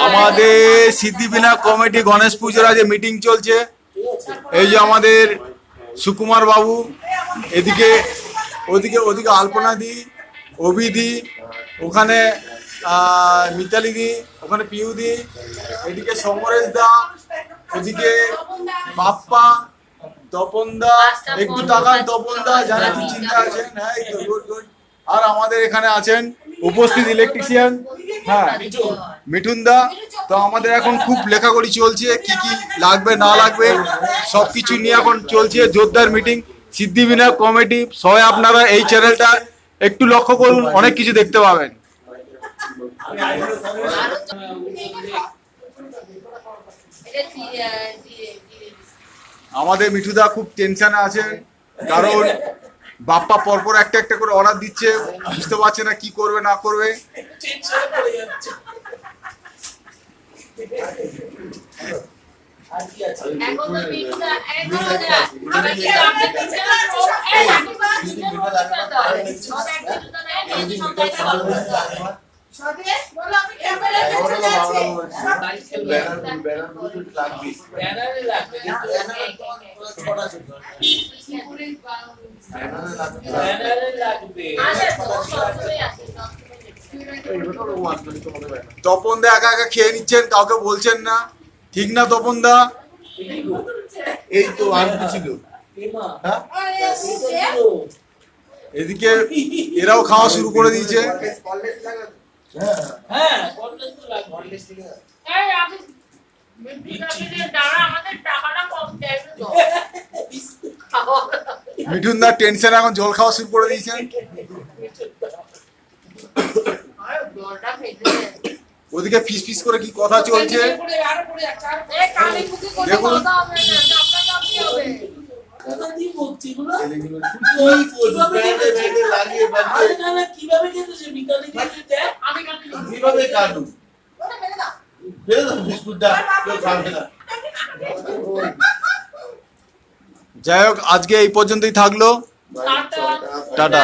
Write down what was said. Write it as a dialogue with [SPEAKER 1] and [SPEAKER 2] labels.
[SPEAKER 1] আমাদের সিদ্ধিবিনায়ক কমিটি গণেশ পুজোর আজ মিটিং চলছে। এই যে আমাদের সুকুমার বাবু, এদিকে ওদিকে ওদিকে আলপনা দি, অভি দি, ওখানে মিতালি দি, ওখানে পিউ দি, এদিকে সমরেশ দা, ওদিকে বাপ্পা, তপন দা, একটু তাকান তপন দা, যারা কি চিন্তা আছেন। হ্যাঁ, আর আমাদের এখানে আছেন উপস্থিত ইলেকট্রিশিয়ান, হ্যাঁ, মিঠুন দা। তো আমাদের এখন খুব লেখাগড়ি চলছে, কি কি লাগবে না লাগবে সবকিছু নিয়ে এখন চলছে জোরদার মিটিং। সিদ্ধিবিনায়ক কমিটি সবাই আপনারা এই চ্যানেলটা একটু লক্ষ্য করুন, অনেক কিছু দেখতে পাবেন। আমাদের মিঠুদা খুব টেনশনে আছেন, কারণ বাপ্পা পরপর একটা একটা করে অর্ডার দিচ্ছে, বুঝতে পারছে না কি করবে না করবে। তপন দা একা একা খেয়ে নিচ্ছেন, কাউকে বলছেন না, ঠিক না তপন দা? এই তো ছিল। এদিকে এরাও খাওয়া শুরু করে দিয়েছে। মিঠুন দা টেনশন, এখন জল খাওয়া শুরু করে দিয়েছেন। ওদিকে ফিস ফিস করে কি কথা চলছে দেখুন। যাই হোক, আজকে এই পর্যন্তই থাকলো। টাটা।